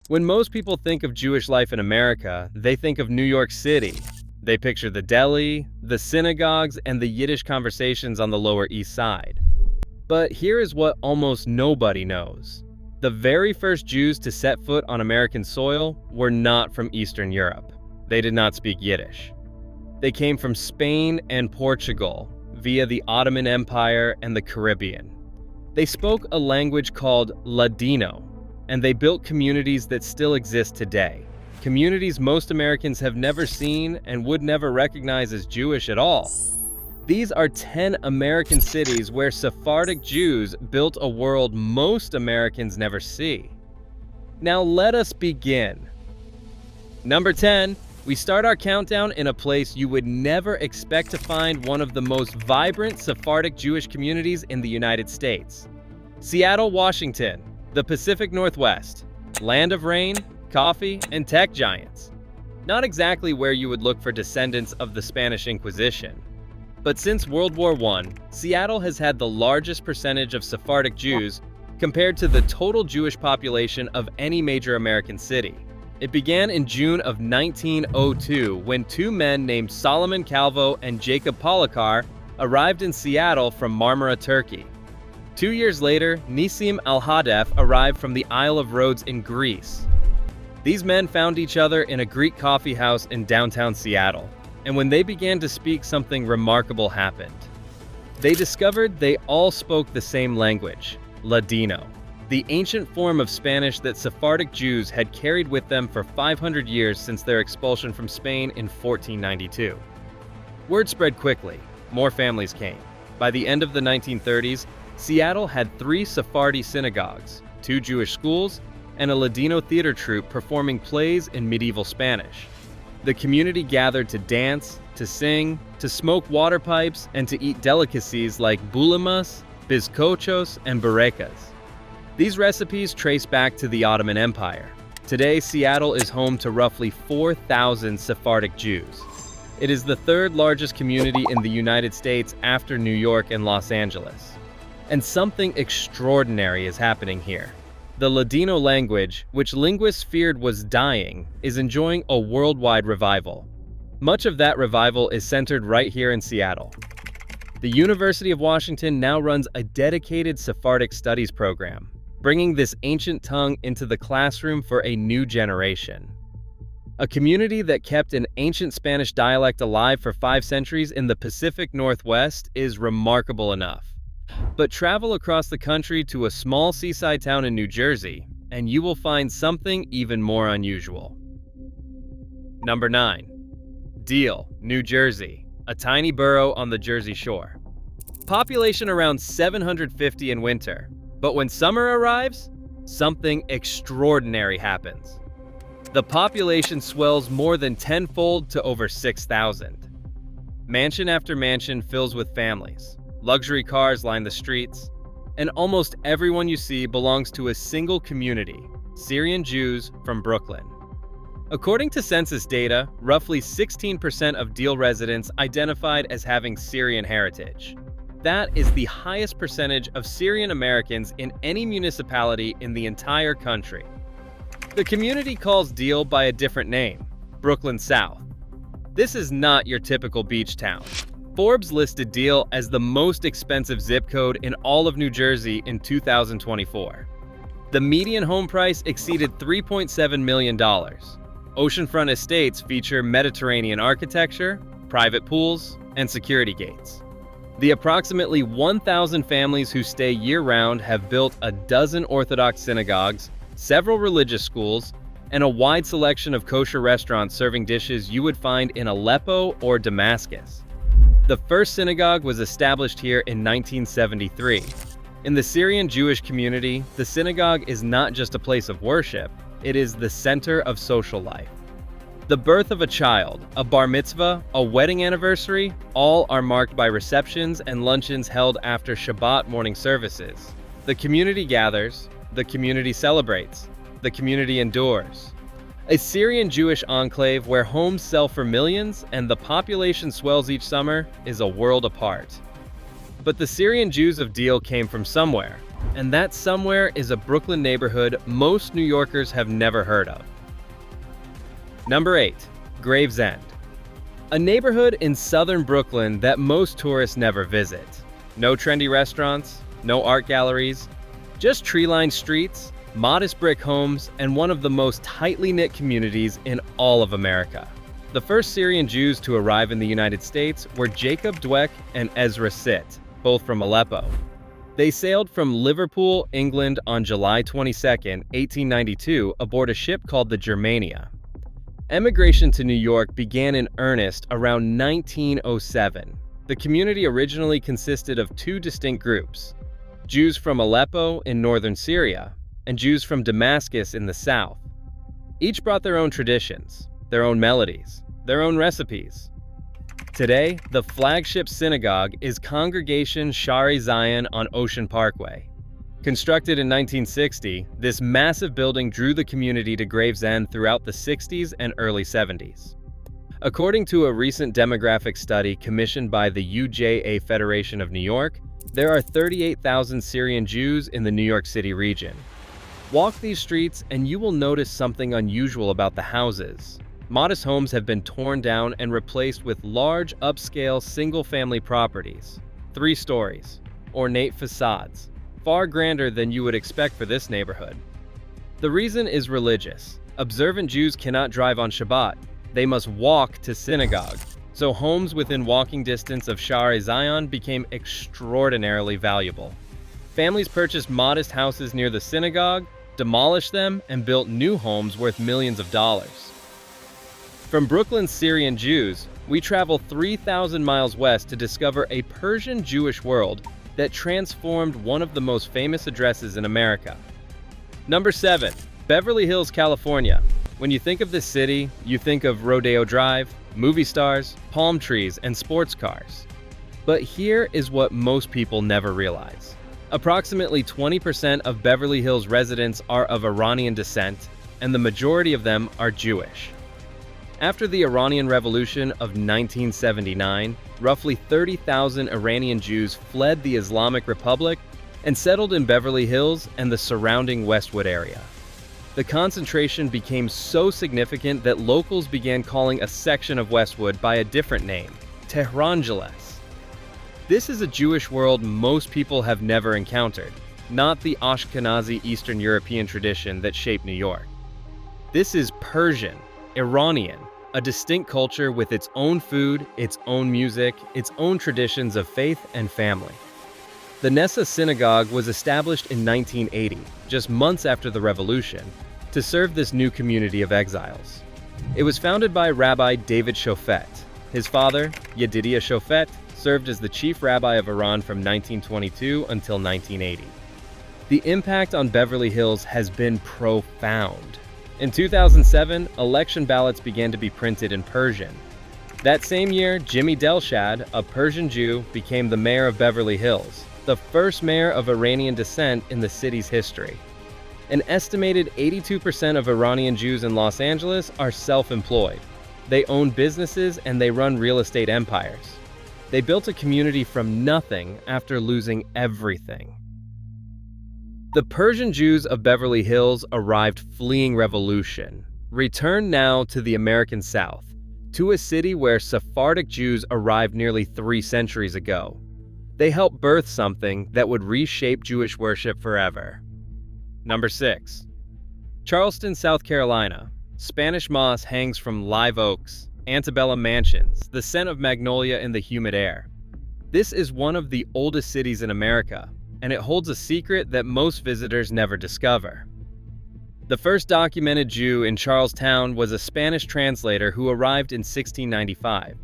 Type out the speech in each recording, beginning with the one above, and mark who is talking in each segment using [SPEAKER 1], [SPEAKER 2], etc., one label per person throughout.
[SPEAKER 1] When most people think of Jewish life in America, they think of New York City. They picture the deli, the synagogues, and the Yiddish conversations on the Lower East Side. But here is what almost nobody knows. The very first Jews to set foot on American soil were not from Eastern Europe. They did not speak Yiddish. They came from Spain and Portugal, via the Ottoman Empire and the Caribbean. They spoke a language called Ladino, and they built communities that still exist today. Communities most Americans have never seen and would never recognize as Jewish at all. These are 10 American cities where Sephardic Jews built a world most Americans never see. Now let us begin. Number 10, we start our countdown in a place you would never expect to find one of the most vibrant Sephardic Jewish communities in the United States. Seattle, Washington, the Pacific Northwest, land of rain, coffee, and tech giants. Not exactly where you would look for descendants of the Spanish Inquisition. But since World War I, Seattle has had the largest percentage of Sephardic Jews compared to the total Jewish population of any major American city. It began in June of 1902 when two men named Solomon Calvo and Jacob Polakar arrived in Seattle from Marmara, Turkey. 2 years later, Nissim Al-Hadef arrived from the Isle of Rhodes in Greece. These men found each other in a Greek coffee house in downtown Seattle, and when they began to speak, something remarkable happened. They discovered they all spoke the same language, Ladino, the ancient form of Spanish that Sephardic Jews had carried with them for 500 years since their expulsion from Spain in 1492. Word spread quickly. More families came. By the end of the 1930s, Seattle had 3 Sephardi synagogues, 2 Jewish schools, and a Ladino theater troupe performing plays in medieval Spanish. The community gathered to dance, to sing, to smoke water pipes, and to eat delicacies like bulimas, bizcochos, and burekas. These recipes trace back to the Ottoman Empire. Today, Seattle is home to roughly 4,000 Sephardic Jews. It is the 3rd largest community in the United States after New York and Los Angeles. And something extraordinary is happening here. The Ladino language, which linguists feared was dying, is enjoying a worldwide revival. Much of that revival is centered right here in Seattle. The University of Washington now runs a dedicated Sephardic studies program, bringing this ancient tongue into the classroom for a new generation. A community that kept an ancient Spanish dialect alive for 5 centuries in the Pacific Northwest is remarkable enough. But travel across the country to a small seaside town in New Jersey, and you will find something even more unusual. Number 9. Deal, New Jersey, a tiny borough on the Jersey Shore. Population around 750 in winter, but when summer arrives, something extraordinary happens. The population swells more than tenfold to over 6,000. Mansion after mansion fills with families. Luxury cars line the streets, and almost everyone you see belongs to a single community, Syrian Jews from Brooklyn. According to census data, roughly 16% of Deal residents identified as having Syrian heritage. That is the highest percentage of Syrian Americans in any municipality in the entire country. The community calls Deal by a different name, Brooklyn South. This is not your typical beach town. Forbes listed Deal as the most expensive zip code in all of New Jersey in 2024. The median home price exceeded $3.7 million. Oceanfront estates feature Mediterranean architecture, private pools, and security gates. The approximately 1,000 families who stay year-round have built a dozen Orthodox synagogues, several religious schools, and a wide selection of kosher restaurants serving dishes you would find in Aleppo or Damascus. The first synagogue was established here in 1973. In the Syrian Jewish community, the synagogue is not just a place of worship, it is the center of social life. The birth of a child, a bar mitzvah, a wedding anniversary, all are marked by receptions and luncheons held after Shabbat morning services. The community gathers, the community celebrates, the community endures. A Syrian Jewish enclave where homes sell for millions and the population swells each summer is a world apart. But the Syrian Jews of Deal came from somewhere, and that somewhere is a Brooklyn neighborhood most New Yorkers have never heard of. Number 8. Gravesend. A neighborhood in southern Brooklyn that most tourists never visit. No trendy restaurants, no art galleries, just tree-lined streets, modest brick homes, and one of the most tightly knit communities in all of America. The first Syrian Jews to arrive in the United States were Jacob Dweck and Ezra Sitt, both from Aleppo. They sailed from Liverpool, England on July 22, 1892, aboard a ship called the Germania. Emigration to New York began in earnest around 1907. The community originally consisted of two distinct groups: Jews from Aleppo in northern Syria and Jews from Damascus in the south. Each brought their own traditions, their own melodies, their own recipes. Today, the flagship synagogue is Congregation Shari Zion on Ocean Parkway. Constructed in 1960, this massive building drew the community to Gravesend throughout the 60s and early 70s. According to a recent demographic study commissioned by the UJA Federation of New York, there are 38,000 Syrian Jews in the New York City region. Walk these streets and you will notice something unusual about the houses. Modest homes have been torn down and replaced with large, upscale, single-family properties. 3 stories, ornate facades, far grander than you would expect for this neighborhood. The reason is religious. Observant Jews cannot drive on Shabbat. They must walk to synagogue. So homes within walking distance of Shari Zion became extraordinarily valuable. Families purchased modest houses near the synagogue, demolished them, and built new homes worth millions of dollars. From Brooklyn's Syrian Jews, we travel 3,000 miles west to discover a Persian Jewish world that transformed one of the most famous addresses in America. Number 7. Beverly Hills, California. When you think of this city, you think of Rodeo Drive, movie stars, palm trees, and sports cars. But here is what most people never realize. Approximately 20% of Beverly Hills residents are of Iranian descent, and the majority of them are Jewish. After the Iranian Revolution of 1979, roughly 30,000 Iranian Jews fled the Islamic Republic and settled in Beverly Hills and the surrounding Westwood area. The concentration became so significant that locals began calling a section of Westwood by a different name, Tehrangeles. This is a Jewish world most people have never encountered, not the Ashkenazi Eastern European tradition that shaped New York. This is Persian, Iranian, a distinct culture with its own food, its own music, its own traditions of faith and family. The Nessa Synagogue was established in 1980, just months after the revolution, to serve this new community of exiles. It was founded by Rabbi David Shofet. His father, Yedidia Shofet, served as the chief rabbi of Iran from 1922 until 1980. The impact on Beverly Hills has been profound. In 2007, election ballots began to be printed in Persian. That same year, Jimmy Delshad, a Persian Jew, became the mayor of Beverly Hills, the first mayor of Iranian descent in the city's history. An estimated 82% of Iranian Jews in Los Angeles are self-employed. They own businesses and they run real estate empires. They built a community from nothing after losing everything. The Persian Jews of Beverly Hills arrived fleeing revolution, returned now to the American South, to a city where Sephardic Jews arrived nearly 3 centuries ago. They helped birth something that would reshape Jewish worship forever. Number 6. Charleston, South Carolina. Spanish moss hangs from live oaks, antebellum mansions, the scent of magnolia in the humid air. This is one of the oldest cities in America, and it holds a secret that most visitors never discover. The first documented Jew in Charlestown was a Spanish translator who arrived in 1695.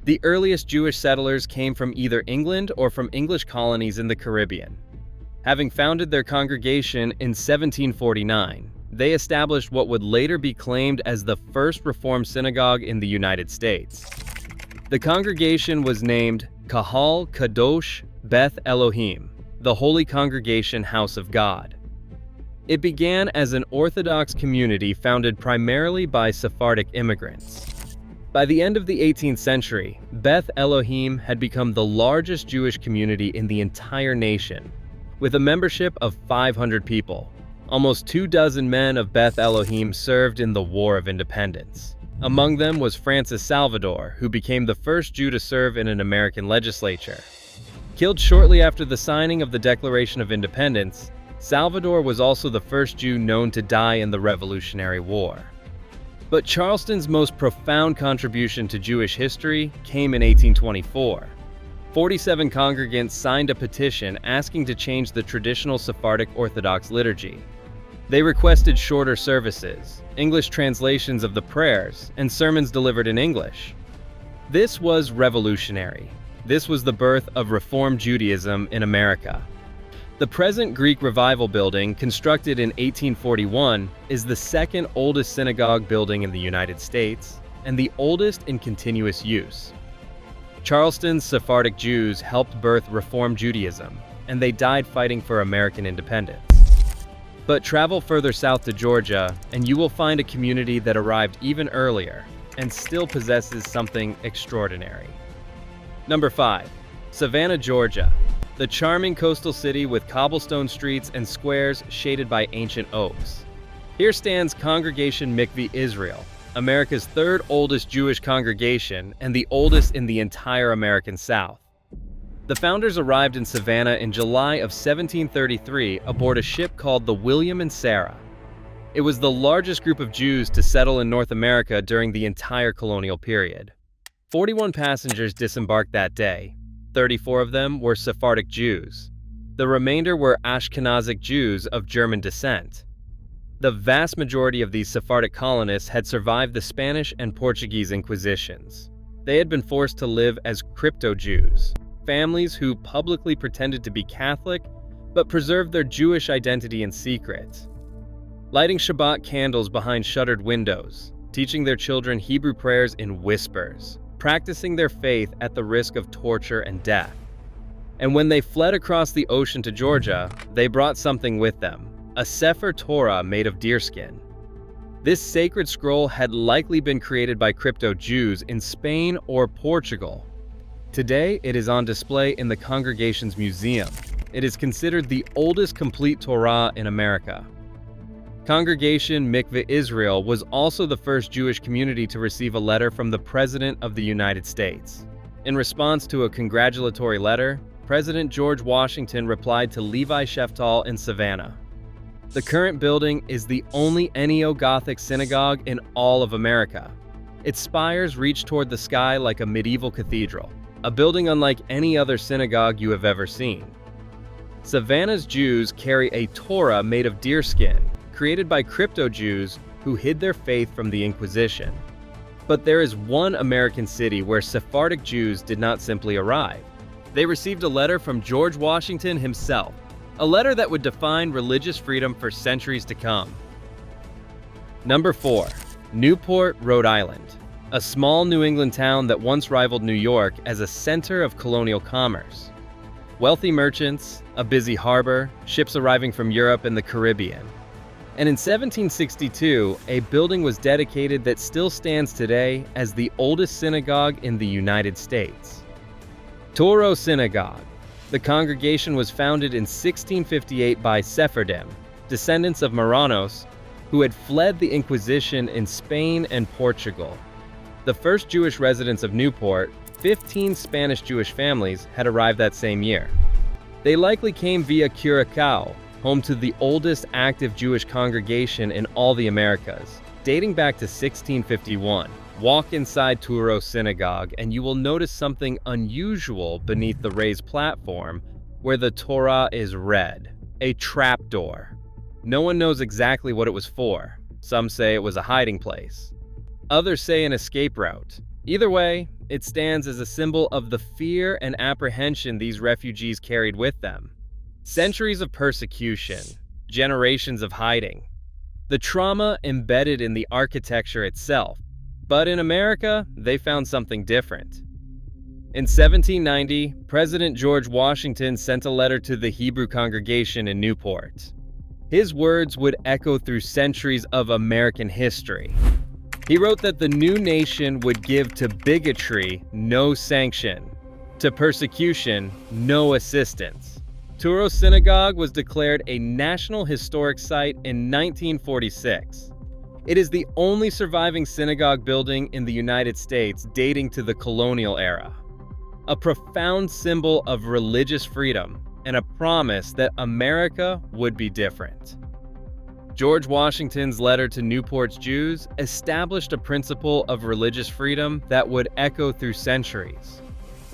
[SPEAKER 1] The earliest Jewish settlers came from either England or from English colonies in the Caribbean. Having founded their congregation in 1749, they established what would later be claimed as the first Reformed synagogue in the United States. The congregation was named Kahal Kadosh Beth Elohim, the Holy Congregation House of God. It began as an Orthodox community founded primarily by Sephardic immigrants. By the end of the 18th century, Beth Elohim had become the largest Jewish community in the entire nation, with a membership of 500 people. Almost 24 men of Beth Elohim served in the War of Independence. Among them was Francis Salvador, who became the first Jew to serve in an American legislature. Killed shortly after the signing of the Declaration of Independence, Salvador was also the first Jew known to die in the Revolutionary War. But Charleston's most profound contribution to Jewish history came in 1824. 47 congregants signed a petition asking to change the traditional Sephardic Orthodox liturgy. They requested shorter services, English translations of the prayers, and sermons delivered in English. This was revolutionary. This was the birth of Reform Judaism in America. The present Greek Revival Building, constructed in 1841, is the second oldest synagogue building in the United States and the oldest in continuous use. Charleston's Sephardic Jews helped birth Reform Judaism, and they died fighting for American independence. But travel further south to Georgia, and you will find a community that arrived even earlier and still possesses something extraordinary. Number 5. Savannah, Georgia. The charming coastal city with cobblestone streets and squares shaded by ancient oaks. Here stands Congregation Mickve Israel, America's third oldest Jewish congregation and the oldest in the entire American South. The founders arrived in Savannah in July of 1733 aboard a ship called the William and Sarah. It was the largest group of Jews to settle in North America during the entire colonial period. 41 passengers disembarked that day. 34 of them were Sephardic Jews. The remainder were Ashkenazic Jews of German descent. The vast majority of these Sephardic colonists had survived the Spanish and Portuguese Inquisitions. They had been forced to live as crypto-Jews, families who publicly pretended to be Catholic but preserved their Jewish identity in secret. Lighting Shabbat candles behind shuttered windows, teaching their children Hebrew prayers in whispers, practicing their faith at the risk of torture and death. And when they fled across the ocean to Georgia, they brought something with them, a Sefer Torah made of deerskin. This sacred scroll had likely been created by crypto-Jews in Spain or Portugal. Today, it is on display in the congregation's museum. It is considered the oldest complete Torah in America. Congregation Mickve Israel was also the first Jewish community to receive a letter from the President of the United States. In response to a congratulatory letter, President George Washington replied to Levi Sheftal in Savannah. The current building is the only neo-Gothic synagogue in all of America. Its spires reach toward the sky like a medieval cathedral, a building unlike any other synagogue you have ever seen. Savannah's Jews carry a Torah made of deerskin, created by crypto-Jews who hid their faith from the Inquisition. But there is one American city where Sephardic Jews did not simply arrive. They received a letter from George Washington himself, a letter that would define religious freedom for centuries to come. Number 4. Newport, Rhode Island. A small New England town that once rivaled New York as a center of colonial commerce. Wealthy merchants, a busy harbor, ships arriving from Europe and the Caribbean. And in 1762, a building was dedicated that still stands today as the oldest synagogue in the United States. Touro Synagogue. The congregation was founded in 1658 by Sephardim, descendants of Marranos, who had fled the Inquisition in Spain and Portugal. The first Jewish residents of Newport, 15 Spanish Jewish families, had arrived that same year. They likely came via Curacao, home to the oldest active Jewish congregation in all the Americas, dating back to 1651. Walk inside Touro Synagogue and you will notice something unusual beneath the raised platform where the Torah is read, a trapdoor. No one knows exactly what it was for. Some say it was a hiding place. Others say an escape route. Either way, it stands as a symbol of the fear and apprehension these refugees carried with them. Centuries of persecution, generations of hiding, the trauma embedded in the architecture itself. But in America, they found something different. In 1790, President George Washington sent a letter to the Hebrew congregation in Newport. His words would echo through centuries of American history. He wrote that the new nation would give to bigotry no sanction, to persecution no assistance, Touro Synagogue was declared a National Historic Site in 1946. It is the only surviving synagogue building in the United States dating to the colonial era. A profound symbol of religious freedom and a promise that America would be different. George Washington's letter to Newport's Jews established a principle of religious freedom that would echo through centuries.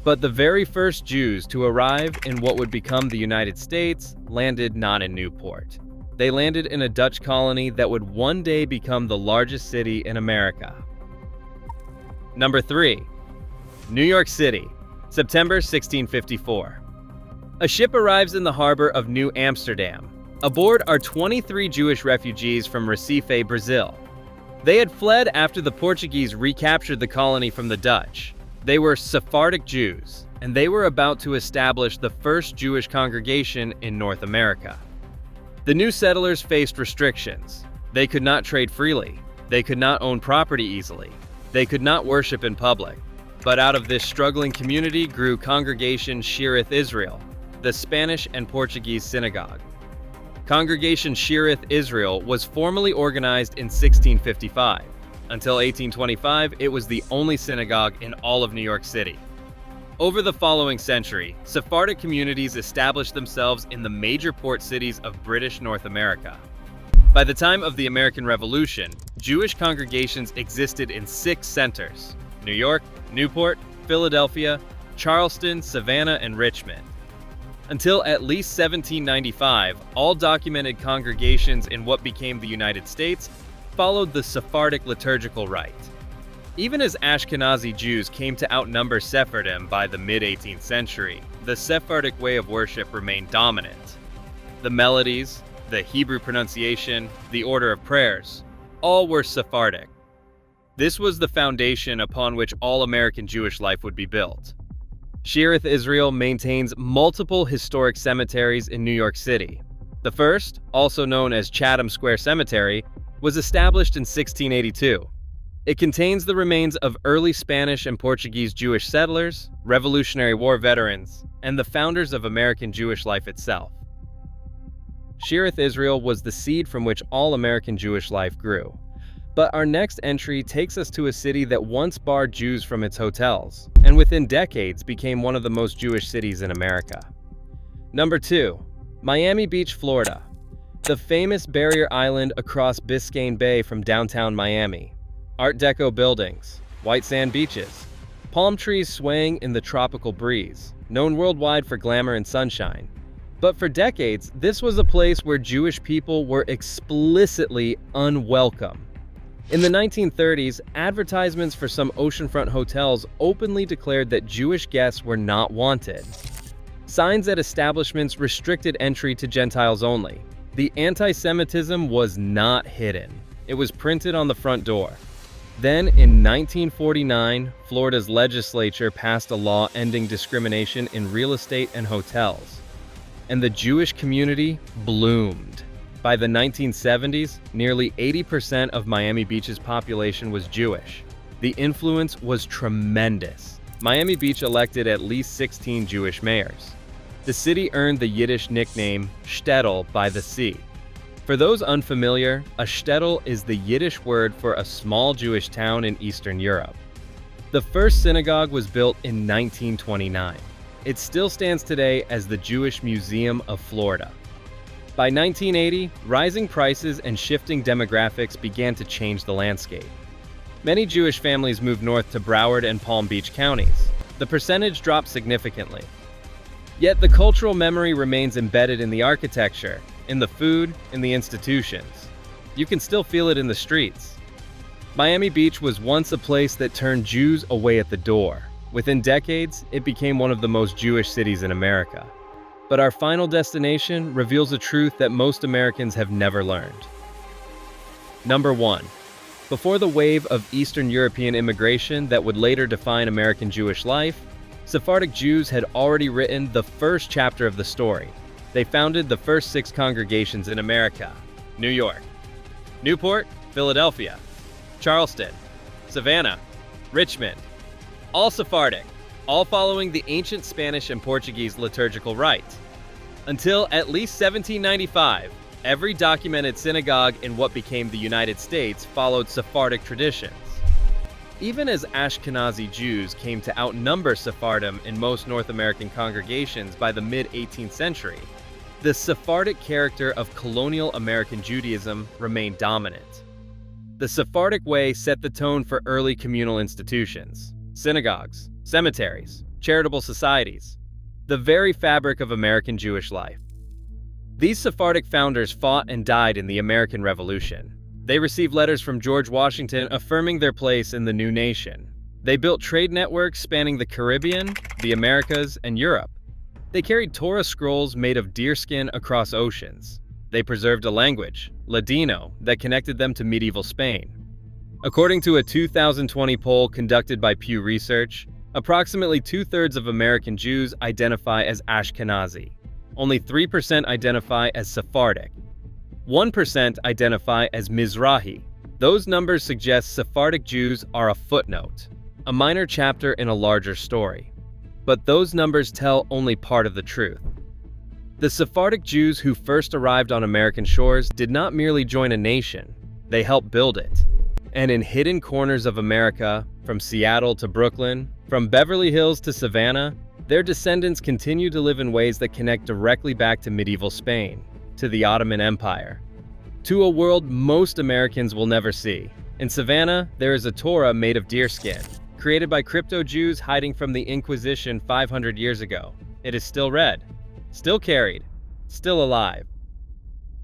[SPEAKER 1] But the very first Jews to arrive in what would become the United States landed not in Newport. They landed in a Dutch colony that would one day become the largest city in America. Number 3. New York City, September 1654. A ship arrives in the harbor of New Amsterdam. Aboard are 23 Jewish refugees from Recife, Brazil. They had fled after the Portuguese recaptured the colony from the Dutch. They were Sephardic Jews, and they were about to establish the first Jewish congregation in North America. The new settlers faced restrictions. They could not trade freely. They could not own property easily. They could not worship in public. But out of this struggling community grew Congregation Shearith Israel, the Spanish and Portuguese synagogue. Congregation Shearith Israel was formally organized in 1655. Until 1825, it was the only synagogue in all of New York City. Over the following century, Sephardic communities established themselves in the major port cities of British North America. By the time of the American Revolution, Jewish congregations existed in 6 centers: New York, Newport, Philadelphia, Charleston, Savannah, and Richmond. Until at least 1795, all documented congregations in what became the United States followed the Sephardic liturgical rite. Even as Ashkenazi Jews came to outnumber Sephardim by the mid-18th century, the Sephardic way of worship remained dominant. The melodies, the Hebrew pronunciation, the order of prayers, all were Sephardic. This was the foundation upon which all American Jewish life would be built. Shearith Israel maintains multiple historic cemeteries in New York City. The first, also known as Chatham Square Cemetery, was established in 1682. It contains the remains of early Spanish and Portuguese Jewish settlers, Revolutionary War veterans, and the founders of American Jewish life itself. Shearith Israel was the seed from which all American Jewish life grew. But our next entry takes us to a city that once barred Jews from its hotels, and within decades became one of the most Jewish cities in America. Number 2. Miami Beach, Florida. The famous barrier island across Biscayne Bay from downtown Miami. Art Deco buildings, white sand beaches, palm trees swaying in the tropical breeze, known worldwide for glamour and sunshine. But for decades, this was a place where Jewish people were explicitly unwelcome. In the 1930s, advertisements for some oceanfront hotels openly declared that Jewish guests were not wanted. Signs at establishments restricted entry to Gentiles only. The anti-Semitism was not hidden. It was printed on the front door. Then, in 1949, Florida's legislature passed a law ending discrimination in real estate and hotels. And the Jewish community bloomed. By the 1970s, nearly 80% of Miami Beach's population was Jewish. The influence was tremendous. Miami Beach elected at least 16 Jewish mayors. The city earned the Yiddish nickname shtetl by the sea. For those unfamiliar, a shtetl is the Yiddish word for a small Jewish town in Eastern Europe. The first synagogue was built in 1929. It still stands today as the Jewish Museum of Florida. By 1980, rising prices and shifting demographics began to change the landscape. Many Jewish families moved north to Broward and Palm Beach counties. The percentage dropped significantly. Yet the cultural memory remains embedded in the architecture, in the food, in the institutions. You can still feel it in the streets. Miami Beach was once a place that turned Jews away at the door. Within decades, it became one of the most Jewish cities in America. But our final destination reveals a truth that most Americans have never learned. Number 1. Before the wave of Eastern European immigration that would later define American Jewish life, Sephardic Jews had already written the first chapter of the story. They founded the first 6 congregations in America: New York, Newport, Philadelphia, Charleston, Savannah, Richmond, all Sephardic, all following the ancient Spanish and Portuguese liturgical rite. Until at least 1795, every documented synagogue in what became the United States followed Sephardic traditions. Even as Ashkenazi Jews came to outnumber Sephardim in most North American congregations by the mid-18th century, the Sephardic character of colonial American Judaism remained dominant. The Sephardic way set the tone for early communal institutions, synagogues, cemeteries, charitable societies, the very fabric of American Jewish life. These Sephardic founders fought and died in the American Revolution. They received letters from George Washington affirming their place in the new nation. They built trade networks spanning the Caribbean, the Americas, and Europe. They carried Torah scrolls made of deerskin across oceans. They preserved a language, Ladino, that connected them to medieval Spain. According to a 2020 poll conducted by Pew Research, approximately 2/3 of American Jews identify as Ashkenazi. Only 3% identify as Sephardic. 1% identify as Mizrahi. Those numbers suggest Sephardic Jews are a footnote, a minor chapter in a larger story. But those numbers tell only part of the truth. The Sephardic Jews who first arrived on American shores did not merely join a nation, they helped build it. And in hidden corners of America, from Seattle to Brooklyn, from Beverly Hills to Savannah, their descendants continue to live in ways that connect directly back to medieval Spain, to the Ottoman Empire, to a world most Americans will never see. In Savannah, there is a Torah made of deerskin, created by crypto-Jews hiding from the Inquisition 500 years ago. It is still read, still carried, still alive.